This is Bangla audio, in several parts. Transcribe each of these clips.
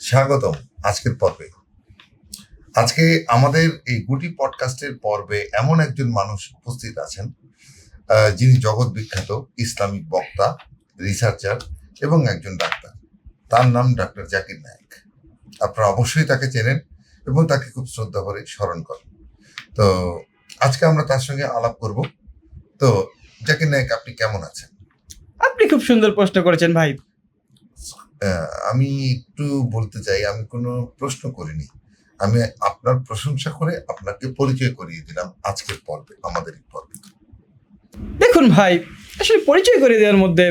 স্বাগতম আজকের পর্বে। আজকে আমাদের এই গুটি পডকাস্টের পর্বে এমন একজন মানুষ উপস্থিত আছেন যিনি জগৎ বিখ্যাত ইসলামিক বক্তা, রিসার্চার এবং একজন ডাক্তার। তার নাম ডাক্তার জাকির নায়েক। আপনারা অবশ্যই তাকে চেনেন এবং তাকে খুব শ্রদ্ধা করে স্মরণ করেন। তো আজকে আমরা তার সঙ্গে আলাপ করব। তো জাকির নায়েক, আপনি কেমন আছেন? আপনি খুব সুন্দর প্রশ্ন করেছেন ভাই। আমি একটু বলতে চাই, আমি কোনো প্রশ্ন করিনি, আমি আপনার প্রশংসা করে আপনাকে পরিচয় করিয়ে দিলাম আজকের পর্বে, আমাদের এই পর্বে। দেখুন ভাই, আসলে পরিচয় করে দেওয়ার মধ্যে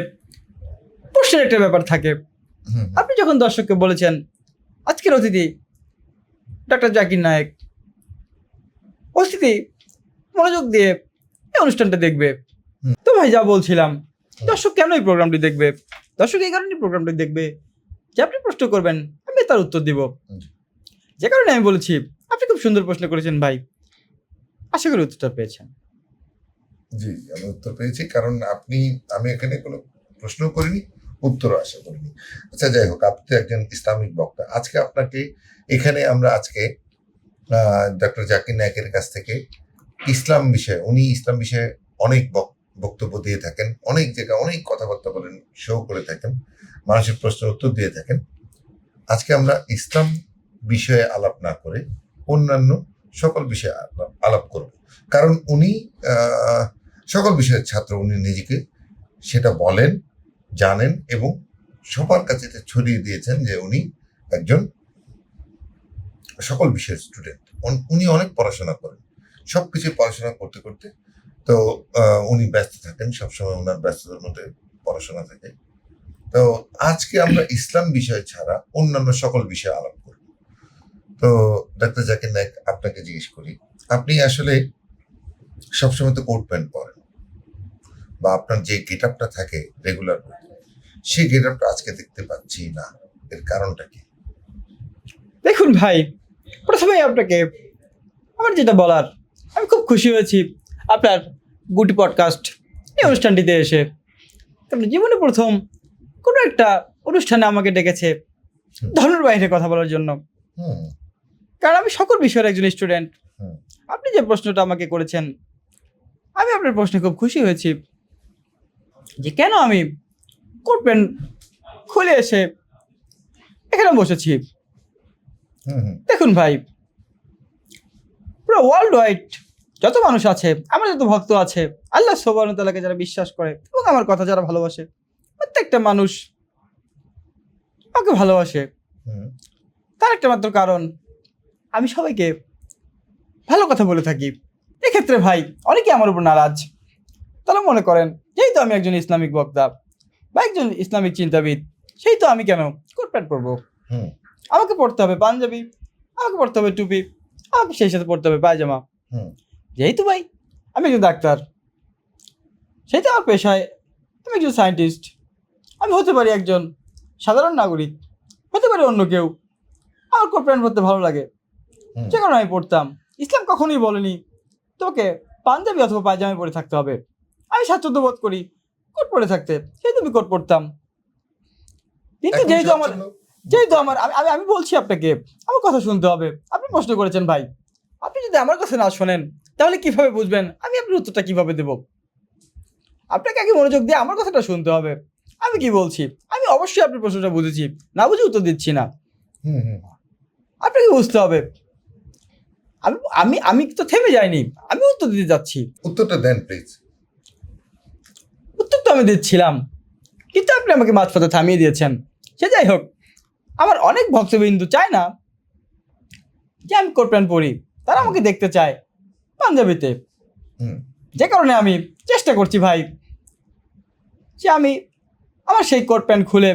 প্রশ্নের একটা ব্যাপার থাকে। আপনি যখন দর্শককে বলেছেন আজকের অতিথি ডাক্তার জাকির নায়েক, অতিথি মনোযোগ দিয়ে এই অনুষ্ঠানটা দেখবে। তো ভাই যা বলছিলাম, দর্শক কেন এই প্রোগ্রামটি দেখবে? দর্শক এই কারণে প্রোগ্রামটি দেখবে যে আপনি প্রশ্ন করবেন, আমি তার উত্তর দিব। যে কারণে আমি বলেছি আপনি খুব সুন্দর প্রশ্ন করেছেন ভাই। আশা করি উত্তরটা পেয়েছেন। জি, আমি উত্তর পেয়েছি, কারণ আমি এখানে কোনো প্রশ্ন করিনি, উত্তরও আশা করিনি। আচ্ছা, যাই হোক, আপনি একজন ইসলামিক বক্তা। আজকে আপনাকে এখানে আমরা ডক্টর জাকির নায়েকের কাছ থেকে উনি ইসলাম বিষয়ে অনেক বক্তব্য দিয়ে থাকেন, অনেক জায়গায় অনেক কথাবার্তা বলেন, শো করে থাকেন, মানুষের প্রশ্নের উত্তর দিয়ে থাকেন। আজকে আমরা ইসলাম বিষয়ে আলাপ না করে অন্যান্য সকল বিষয়ে আলাপ করব, কারণ উনি সকল বিষয়ের ছাত্র। উনি নিজেকে সেটা বলেন, জানেন এবং সবার কাছে ছড়িয়ে দিয়েছেন যে উনি একজন সকল বিষয়ের স্টুডেন্ট। উনি অনেক পড়াশোনা করেন, সবকিছু পড়াশোনা করতে করতে তো উনি ব্যস্ত থাকেন, সবসময় ওনার ব্যস্ততার মধ্যে পড়াশোনা থাকে। তো আজকে আমরা ইসলাম বিষয় ছাড়া অন্যান্য সকল বিষয়ে আলাপ করব। তো ডাক্তার জাকির নায়েক, আপনাকে জিজ্ঞেস করি, আপনি আসলে সবসময় তো কোট প্যান্ট পরেন, বা আপনার যে গেট আপটা থাকে রেগুলার, সেই গেট আপটা আজকে দেখতে পাচ্ছি না, এর কারণটা কি? দেখুন ভাই, প্রথমেই আপনাকে আমার যেটা বলার, আমি খুব খুশি হয়েছি আপনার গুটি পডকাস্ট এই অনুষ্ঠানটিতে এসে। কারণ জীবনে প্রথম কোনো একটা অনুষ্ঠানে আমাকে ডেকেছে ধর্মের বাইরে কথা বলার জন্য। কারণ আমি সকল বিষয়ের একজন স্টুডেন্ট। আপনি যে প্রশ্নটা আমাকে করেছেন, আমি আপনার প্রশ্নে খুব খুশি হয়েছি যে কেন আমি কোট প্যান্ট খুলে এসে এখানে বসেছি। দেখুন ভাই, পুরো ওয়ার্ল্ড ওয়াইড যত মানুষ আছে, আমার যত ভক্ত আছে, আল্লাহ সুবহানাহু ওয়া তাআলাকে যারা বিশ্বাস করে এবং আমার কথা যারা ভালোবাসে, প্রত্যেকটা মানুষ আমাকে ভালোবাসে। তার একটা মাত্র কারণ, আমি সবাইকে ভালো কথা বলে থাকি। এক্ষেত্রে ভাই অনেকে আমার উপর নারাজ। তারা মনে করেন যেহেতু আমি একজন ইসলামিক বক্তা বা একজন ইসলামিক চিন্তাবিদ, সেই তো আমি কেন কোট প্যান্ট পরবো? আমাকে পড়তে হবে পাঞ্জাবি, আমাকে পড়তে হবে টুপি, আমাকে সেই সাথে পড়তে হবে পায়জামা। যেহেতু ভাই আমি একজন ডাক্তার, সেই তো আমার পেশায় আমি একজন সায়েন্টিস্ট। আমি হতে পারি একজন সাধারণ নাগরিক, হতে পারি অন্য কেউ। আমার কোট প্যান্ট পরতে ভালো লাগে, যে কারণে আমি পড়তাম। ইসলাম কখনোই বলেনি তোকে পাঞ্জাবি অথবা পায়জামা পরে থাকতে হবে। আমি স্বাচ্ছন্দ্য বোধ করি কোট পরে থাকতে, সেই তো আমি কোট পরতাম। কিন্তু যেহেতু আমার আমি বলছি আপনাকে, আমার কথা শুনতে হবে। আপনি প্রশ্ন করেছেন ভাই, আপনি যদি আমার কথা না শোনেন তাহলে কিভাবে বুঝবেন আমি আপনার উত্তরটা কিভাবে দেব? আপনাকে আগে মনোযোগ দিয়ে আমার কথাটা শুনতে হবে। আমি কি বলছি, আমি অবশ্যই আপনার প্রশ্নটা বুঝেছি, না বুঝে উত্তর দিচ্ছি না। আপনাকে বুঝতে হবে। আমি তো থেমে যাইনি, আমি উত্তর দিতে যাচ্ছি। উত্তরটা দেন প্লিজ। উত্তর তো আমি দিচ্ছিলাম, কিন্তু আপনি আমাকে মাঝপথে থামিয়ে দিয়েছেন। সে যাই হোক, আমার অনেক ভক্তবিন্দু চায় না যে আমি কোট প্যান্ট পরি, তারা আমাকে দেখতে চায় পাঞ্জাবিতে। যে কারণে আমি চেষ্টা করছি ভাই যে আমি আমার সেই কোট প্যান্ট খুলে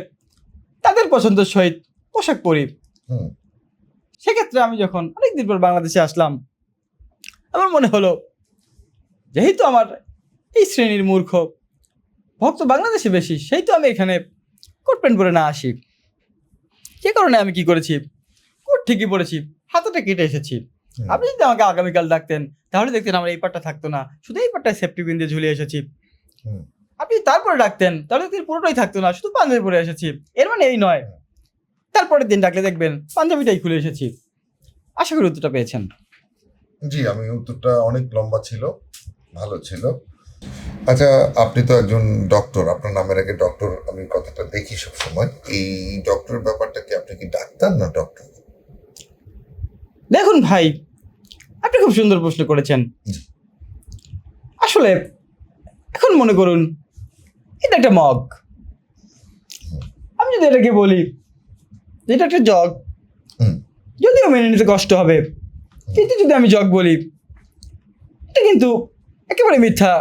তাদের পছন্দের সহিত পোশাক পরি। সেক্ষেত্রে আমি যখন অনেকদিন পর বাংলাদেশে আসলাম, আমার মনে হলো যেহেতু আমার এই শ্রেণীর মূর্খ ভক্ত বাংলাদেশে বেশি, সেই তো আমি এখানে কোট প্যান্ট পরে না আসি। যে কারণে আমি কি করেছি, কোট ঠিকই পরেছি, হাতাটা কেটে এসেছি। আপনি যদি আমাকে আগামীকাল ডাকতেন তাহলে দেখতেন আমার এই পাটটা থাকতো না, শুধু এই পাটটায় সেফটি পিন দিয়ে ঝুলিয়ে এসেছি। আপনি তারপরে ডাকতেন তাহলে দেখতেন পুরোটাই থাকতো না, শুধু পাঞ্জাবি পরে এসেছি। এর মানে এই নয় তারপরের দিন ডাকলে দেখবেন পাঞ্জাবিটাই খুলে এসেছি। আশা করি উত্তরটা পেয়েছেন। জি, আমি উত্তরটা অনেক লম্বা ছিল, ভালো ছিল। আচ্ছা, আপনি তো একজন ডক্টর, আপনার নামের আগে ডক্টর আমি কথাটা দেখি সবসময়। এই ডক্টর ব্যাপারটা কি, আপনি কি ডাক্তার না ডক্টর? দেখুন ভাই, আপনি খুব সুন্দর প্রশ্ন করেছেন। জি। আসলে এখন মনে করুন এটা একটা মগ। আমি যদি এটাকে বলি যে এটা একটা জগ, হুম। যদিও মেনে নিতে কষ্ট হবে, কিন্তু যদি আমি জগ বলি, এটা কিন্তু একেবারে মিথ্যা,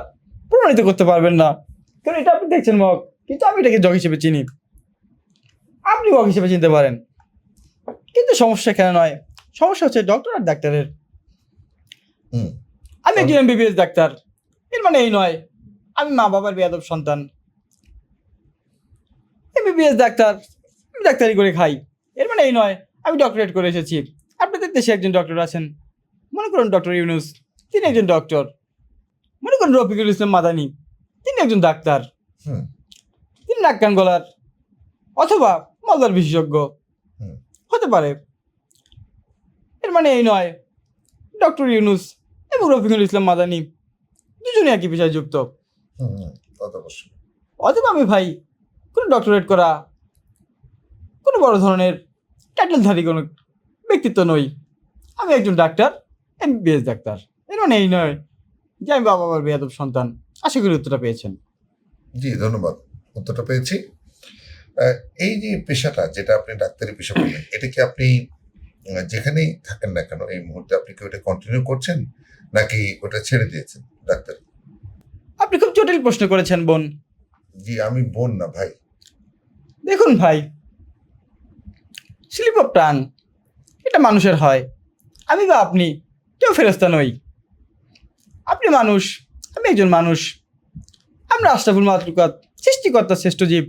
প্রমাণিত করতে পারবেন না। কারণ এটা আপনি দেখছেন মগ, কিন্তু আমি এটাকে জগ হিসেবে চিনি, আপনি মগ হিসেবে চিনতে পারেন। কিন্তু সমস্যা এখানে নয়, সমস্যা হচ্ছে ডক্টর আর ডাক্তারের। হুম। আমি একজন এমবিবিএস ডাক্তার, এর মানে এই নয় আমি মা বাবার বেয়াদব সন্তান। এমবিবিএস ডাক্তার, আমি ডাক্তারি করে খাই, এর মানে এই নয় আমি ডক্টরেট করে এসেছি। আপনাদের দেশে একজন ডক্টর আছেন, মনে করুন ডক্টর ইউনুস, তিনি একজন ডক্টর। মনে করুন রফিকুল ইসলাম মাদানি, তিনি একজন ডাক্তার, হুম। তিনি নাক কান গলার অথবা মলদার বিশেষজ্ঞ হুম। হতে পারে। এর মানে এই নয় ডক্টর ইউনুস এবং রফিকুল ইসলাম মাদানি দুজনে একই পেশায় যুক্ত। হুম, হুম, কথা অবশ্যই। অথবা আমি ভাই কোনো ডক্টরেট করা, কোনো বড় ধরনের টাইটেলধারী কোনো ব্যক্তিত্ব নই। আমি একজন ডাক্তার, এমবিবিএস ডাক্তার। এর মানে এই নয় যে আমি বাবা মার বেয়াদব সন্তান। আশা করি উত্তরটা পেয়েছেন। জি, ধন্যবাদ, উত্তরটা পেয়েছি। এই যে পেশাটা, যেটা আপনি ডাক্তারি পেশা বললেন, এটা কি আপনি যেখানেই থাকেন না কেন এই মুহূর্তে আপনি কি ওটা কন্টিনিউ করছেন, নাকি ওটা ছেড়ে দিয়েছেন ডাক্তার? আপনি খুব জটিল প্রশ্ন করেছেন বোন। জি, আমি বোন না ভাই। দেখুন ভাই, স্লিপ অফ টাং এটা মানুষের হয়। আমি বা আপনি কেউ ফেরেশতা নই। আপনি মানুষ, আমি একজন মানুষ। আমরা আশরাফুল মাখলুকাত, সৃষ্টিকর্তার শ্রেষ্ঠ জীব।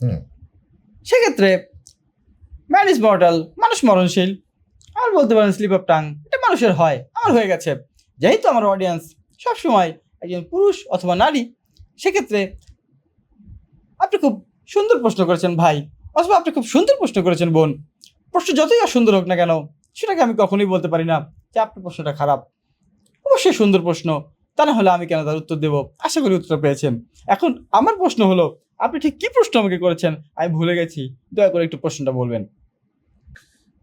হুম। সেক্ষেত্রে ম্যান ইজ মর্টাল, মানুষ মরণশীল। আর বলতে পারেন স্লিপ অফ টাং এটা মানুষের হয়, আমার হয়ে গেছে। যেহেতু আমার অডিয়েন্স সবসময় একজন পুরুষ অথবা নারী, সেক্ষেত্রে আপনি খুব সুন্দর প্রশ্ন করেছেন ভাই, অথবা আপনি খুব সুন্দর প্রশ্ন করেছেন বোন। প্রশ্ন যতই অসুন্দর হোক না কেন, সেটাকে আমি কখনোই বলতে পারি না যে আপনার প্রশ্নটা খারাপ। অবশ্যই সুন্দর প্রশ্ন, তা না হলে আমি কেন তার উত্তর দেবো। আশা করি উত্তর পেয়েছেন। এখন আমার প্রশ্ন হলো, আপনি ঠিক কি প্রশ্ন আমাকে করেছেন আমি ভুলে গেছি, দয়া করে একটু প্রশ্নটা বলবেন।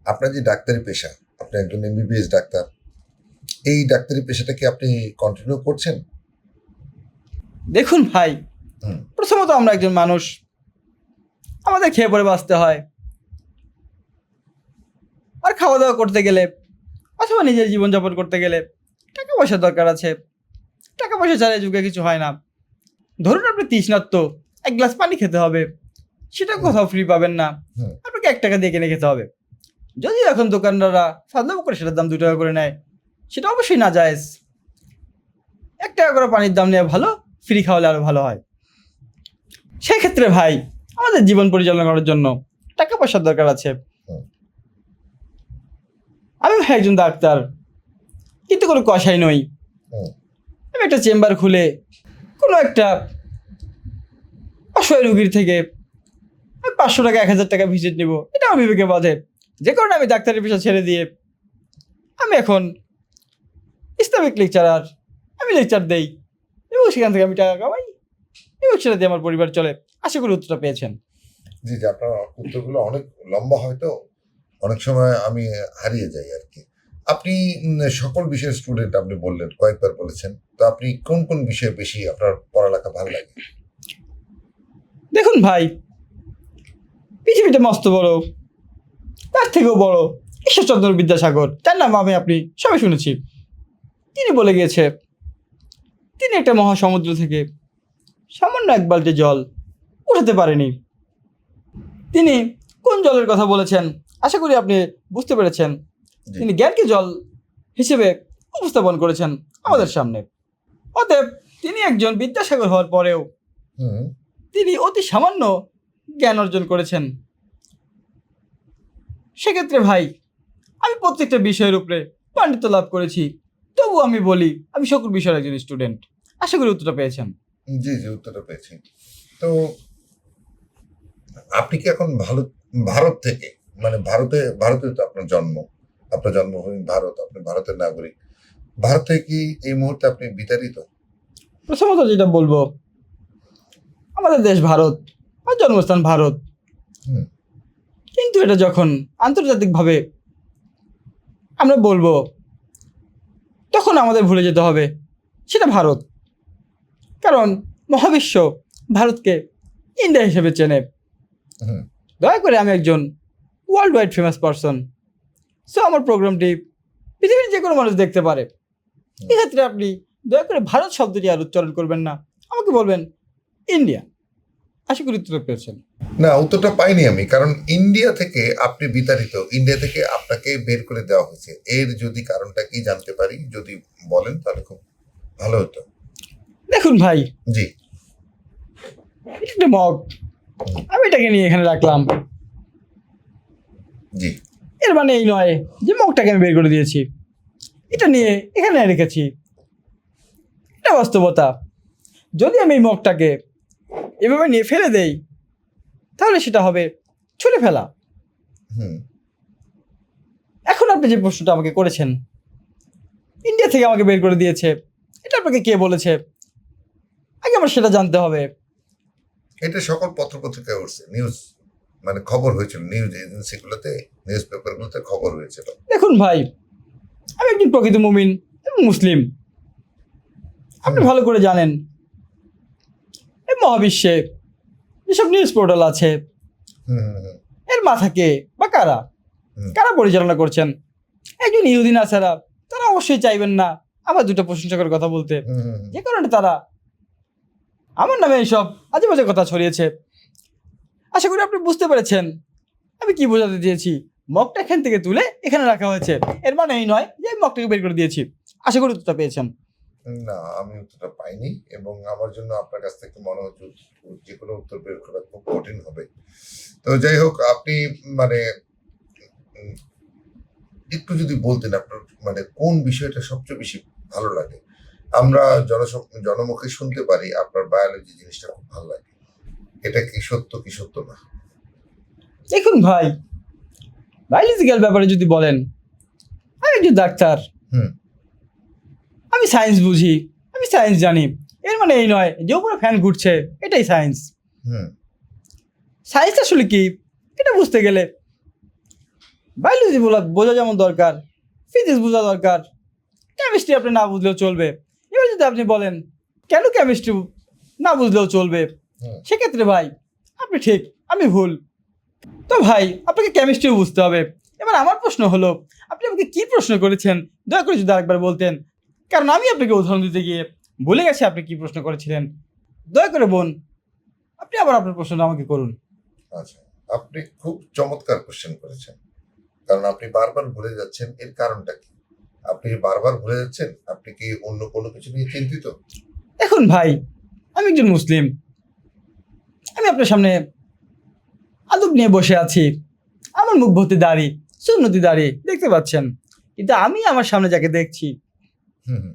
আপনার যে ডাক্তারি পেশা, আপনি একজন এমবিবিএস ডাক্তার, এই ডাক্তারি পেশাটা কি আপনি কন্টিনিউ করছেন? দেখুন ভাই, হুম। প্রথমত আমরা একজন মানুষ, আমাদের খেয়ে পরে বাঁচতে হয়। আর খাওয়া দাওয়া করতে গেলে অথবা নিজের জীবনযাপন করতে গেলে টাকা পয়সার দরকার আছে। টাকা পয়সা ছাড়া এই যুগে কিছু হয় না। ধরুন আপনি তৃষ্ণার্ত, এক গ্লাস পানি খেতে হবে, সেটা কোথাও ফ্রি পাবেন না, হুম। আপনাকে 1 টাকা দিয়ে কিনে খেতে হবে। যদিও এখন দোকানদাররা ফাজলামো করে সেটার দাম 2 টাকা করে নেয়, সেটা অবশ্যই না জায়েজ। 1 টাকা করে পানির দাম নেওয়া ভালো, ফ্রি খাওয়ালে আরো ভালো হয়। সেক্ষেত্রে ভাই, আমাদের জীবন পরিচালনা করার জন্য টাকা পয়সার দরকার আছে। হুম। আমি ভাই একজন ডাক্তার, কিন্তু কোনো কসাই নই। হুম। আমি একটা চেম্বার খুলে কোনো একটা অসহায় রুগীর থেকে আমি 500 টাকা 1000 টাকা ভিজিট নিব, এটা আমার বিবেকে বাধে। যে কারণে আমি ডাক্তারের পেশা ছেড়ে দিয়ে আমি এখন ইসলামিক লেকচারার, আমি লেকচার দেই এবং সেখান থেকে আমি টাকা কামাই এবং সেটা দিয়ে আমার পরিবার চলে। আশা করি উত্তরটা পেয়েছেন। জি, জি, আপনার উত্তরগুলো অনেক লম্বা হয়, তো অনেক সময় আমি হারিয়ে যাই আর কি। আপনি সকল বিষয়ের স্টুডেন্ট আপনি বললেন, কয়েকবার বলেছেন। তো আপনি কোন কোন বিষয়ে বেশি আপনার পড়ালেখা ভালো লাগে? দেখুন ভাই, পৃথিবীটা মস্ত বড়, তার থেকেও বড় ঈশ্বরচন্দ্র বিদ্যাসাগর, তার নাম আপনি সবাই শুনেছি। তিনি বলে গিয়েছে তিনি একটা মহাসমুদ্র থেকে সামান্য 1 বালতি জল উঠাতে পারেনি। তিনি কোন জলের কথা বলেছেন আশা করি আপনি বুঝতে পেরেছেন। জি। তিনি জ্ঞানকে জল হিসেবে উপস্থাপন করেছেন আমাদের সামনে। অতএব তিনি একজন বিদ্যাসাগর হওয়ার পরেও হুম। তিনি অতি সামান্য জ্ঞান অর্জন করেছেন। সেক্ষেত্রে ভাই, আমি প্রত্যেকটা বিষয়ের উপরে পাণ্ডিত্য লাভ করেছি, তবু আমি বলি আমি সকল বিষয়ের একজন স্টুডেন্ট। আশা করি উত্তরটা পেয়েছেন। জি, জি, উত্তরটা পেয়েছি। তো আপনি কি এখন ভারত থেকে মানে ভারতে তো আপনার জন্মভূমি ভারত, আপনি ভারতের নাগরিক। ভারতে কি এই মুহূর্তে আপনি বিতাড়িত? প্রথমত যেটা বলবো, আমাদের দেশ ভারত, আমার জন্মস্থান ভারত, হুম, কিন্তু এটা যখন আন্তর্জাতিকভাবে আমরা বলবো, তখন আমাদের ভুলে যেতে হবে সেটা ভারত। কারণ মহাবিশ্ব ভারতকে ইন্ডিয়া হিসেবে চেনে। হুম, দয়া করে, আমি একজন world wide famous person, so আমার প্রোগ্রামটি পৃথিবীর যে কোনো মানুষ দেখতে পারে। এক্ষেত্রে আপনি দয়া করে ভারত শব্দটি আর উচ্চারণ করবেন না, আমাকে বলবেন ইন্ডিয়া। আশা করি উত্তর পেয়েছেন। না, উত্তরটা পাইনি আমি, কারণ ইন্ডিয়া থেকে আপনি বিতাড়িত, ইন্ডিয়া থেকে আপনাকে বের করে দেওয়া হয়েছে। এর যদি কারণটা কি জানতে পারি, যদি বলেন তাহলে খুব ভালো হতো। দেখুন ভাই, জি। এটা একটা মগ, আমি এটাকে নিয়ে এখানে রাখলাম। জি। এর মানে এই নয় যে মগটাকে আমি বের করে দিয়েছি, এটা নিয়ে এখানে রেখেছি। এটা বাস্তবতা। যদি আমি এই মগটাকে এভাবে নিয়ে ফেলে দেই, তাহলে সেটা হবে ছুঁড়ে ফেলা। হুম। এখন আপনি যে প্রশ্নটা আমাকে করেছেন, ইন্ডিয়া থেকে আমাকে বের করে দিয়েছে, এটা আপনাকে কে বলেছে? আগে আমার সেটা জানতে হবে। এটা সকল পত্রপত্রিকায় উঠছে, নিউজ মানে খবর হয়েছিল, নিউজ এজেন্সিগুলোতে, নিউজ পেপারগুলোতে খবর হয়েছিল। দেখুন ভাই, আমি একজন প্রকৃত মুমিন এবং মুসলিম। আপনি ভালো করে জানেন, এই মহাবিশ্বে যেসব নিউজ পোর্টাল আছে, হুম, হুম, হুম, এর মাথা কে বা কারা হুম। কারা পরিচালনা করছেন? একজন ইহুদি নাসারা, তারা অবশ্যই চাইবেন না আমার দুটো প্রশংসা করে কথা বলতে, হুম, হুম, হুম। যে কারণে তারা আমার নামে এইসব আজে বাজে কথা ছড়িয়েছে। আশা করি আপনি বুঝতে পেরেছেন আমি কি বোঝাতে চেয়েছি। মগটা এখান থেকে তুলে এখানে রাখা হয়েছে, এর মানে এই নয় যে আমি মগটাকে বের করে দিয়েছি। আশা করি উত্তরটা পেয়েছেন। না, আমি উত্তরটা পাইনি, এবং আমার জন্য আপনার কাছ থেকে মনে হচ্ছে যে কোনো উত্তর বের করা খুব কঠিন হবে। তো যাই হোক, আপনি মানে উম, একটু যদি বলতেন আপনার মানে কোন বিষয়টা সবচেয়ে বেশি ভালো লাগে। আমরা জনমুখে শুনতে পারি আপনার বায়োলজি জিনিসটা খুব ভালো লাগে। এটা কি সত্য কি সত্য না? দেখুন ভাই, বায়োলজিক্যাল ব্যাপারে যদি বলেন, আমি একজন ডাক্তার, হুম, আমি সায়েন্স বুঝি, আমি সায়েন্স জানি। এর মানে এই নয় যে উপরে ফ্যান ঘুরছে এটাই সায়েন্স। হুম, সায়েন্স আসলে কি, এটা বুঝতে গেলে বায়োলজি বোঝা যেমন দরকার, ফিজিক্স বোঝা দরকার, কেমিস্ট্রি আপনি না বুঝলেও চলবে। এবার যদি আপনি বলেন কেন কেমিস্ট্রি না বুঝলেও চলবে, হুম। সেক্ষেত্রে ভাই আপনি ঠিক, আমি ভুল। তো ভাই, আপনাকে কেমিস্ট্রিও বুঝতে হবে। এবার আমার প্রশ্ন হলো, আপনি আমাকে কি প্রশ্ন করেছেন দয়া করে যদি আরেকবার বলতেন, কারণ আমি আপনাকে উদাহরণ দিতে গিয়ে ভুলে গেছি আপনি কি প্রশ্ন করেছিলেন। দয়া করে বোন, আপনি আবার আপনার প্রশ্নটা আমাকে করুন। আচ্ছা, আপনি খুব চমৎকার কোশ্চেন করেছেন, কারণ আপনি বারবার ভুলে যাচ্ছেন। এর কারণটা কি? আপনি বারবার ভুলে যাচ্ছেন, আপনি কি অন্য কোনো কিছু নিয়ে চিন্তিত? দেখুন ভাই, আমি একজন মুসলিম, আমি আপনার সামনে আদব নিয়ে বসে আছি, আমার মুখ ভর্তি দাড়ি, সুন্নতি দাড়ি দেখতে পাচ্ছেন, কিন্তু আমি আমার সামনে যাকে দেখছি, হুম, হুম,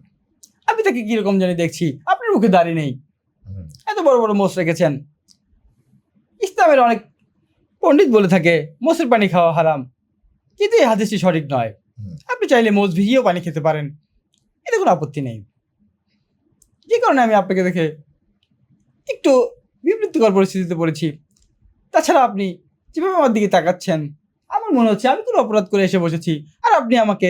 আমি তাকে কিরকম জানি দেখছি। আপনার মুখে দাড়ি নেই, হুম, এত বড় বড় মোষ রেখেছেন। ইসলামের অনেক পণ্ডিত বলে থাকে মোষের পানি খাওয়া হারাম, কিন্তু এই হাদিসটি সঠিক নয়। হুম। আপনি চাইলে মোষ ভিজিয়েও পানি খেতে পারেন, এতে কোনো আপত্তি নেই। যে কারণে আমি আপনাকে দেখে একটু বিবৃতিকর পরিস্থিতিতে পড়েছি। তাছাড়া আপনি যেভাবে আমার দিকে তাকাচ্ছেন, আমার মনে হচ্ছে আমি কোনো অপরাধ করে এসে বসেছি, আর আপনি আমাকে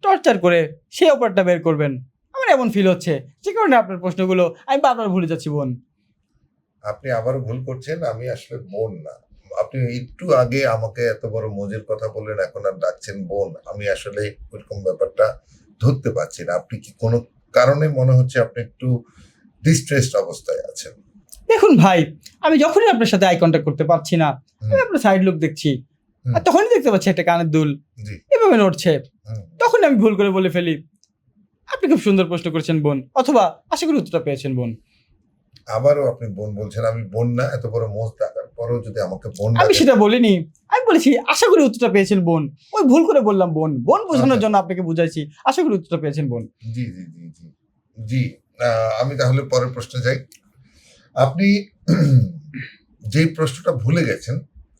টর্চার করে সেই অপরাধটা বের করবেন। আমার এমন ফিল হচ্ছে, যে কারণে আপনার প্রশ্নগুলো আমি বারবার ভুলে যাচ্ছি বোন। আপনি আবারও ভুল করছেন। আমি আসলে বোন না। আপনি একটু আগে আমাকে এত বড় মজের কথা বললেন, এখন আর ডাকছেন বোন। আমি আসলে ওইরকম ব্যাপারটা ধরতে পারছি না। আপনি কি কোনো কারণে মনে হচ্ছে আপনি একটু ডিস্ট্রেসড অবস্থায় আছেন? দেখুন ভাই, আমি যখনই আপনার সাথে আই কন্ট্যাক্ট করতে পারছি না, হুম, আমি আপনার সাইড লুক দেখছি, হুম, আর তখনই দেখতে পাচ্ছি একটা কানের দুল জি, এভাবে নড়ছে। হুম। তখন আমি ভুল করে বলে ফেলি আপনি খুব সুন্দর প্রশ্ন করেছেন বোন, অথবা আশা করি উত্তরটা পেয়েছেন বোন। আবারও আপনি বোন বলছেন। আমি বোন না, এত বড় মোজ ডাকার পরেও যদি আমাকে বোন আমি ডাকেন। সেটা বলিনি, আমি বলেছি আশা করি উত্তরটা পেয়েছেন বোন। ওই ভুল করে বললাম বোন, বোন বোঝানোর আচ্ছা, জন্য আপনাকে বুঝাইছি। আশা করি উত্তরটা পেয়েছেন বোন। জি, জি, জি, জি, জি। আমি তাহলে পরের প্রশ্নে যাই। আপনি যেই প্রশ্নটা ভুলে গেছেন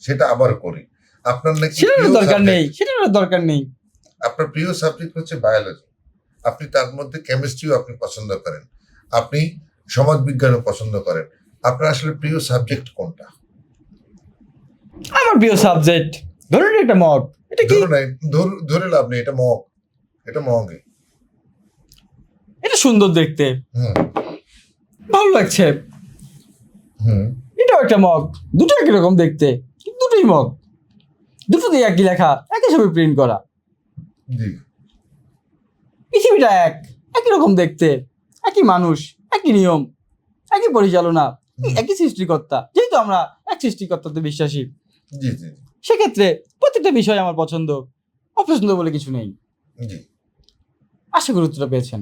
সেটা আবার করি। আপনার নাকি সেটারও প্রিয় দরকার subject- নেই, সেটারও দরকার নেই। আপনার প্রিয় সাবজেক্ট হচ্ছে বায়োলজি, আপনি তার মধ্যে কেমিস্ট্রিও আপনি পছন্দ করেন, আপনি সমাজবিজ্ঞানও পছন্দ করেন, আপনার আসলে প্রিয় সাবজেক্ট কোনটা? আমার প্রিয় সাবজেক্ট ধরুন একটা মগ, এটা কি? ধরো নাই, ধরে লাভ নেই, এটা মগ, এটা মগে। এটা সুন্দর দেখতে, হুম ভালো লাগছে। হুম এটাও একটা মগ, দুটো একই রকম দেখতে, কিন্তু দুটোই মগ, দুটোতেই একই লেখা, একই ছবি প্রিন্ট করা। জি পৃথিবীটা একই রকম দেখতে, একই মানুষ, একই নিয়ম, একই পরিচালনা, একই সৃষ্টিকর্তা। যেহেতু আমরা এক সৃষ্টিকর্তাতে বিশ্বাসী, জি জি সেক্ষেত্রে প্রত্যেকটা বিষয় আমার পছন্দ, অপছন্দ বলে কিছু নেই। জি। আশা করি উত্তরটা পেয়েছেন।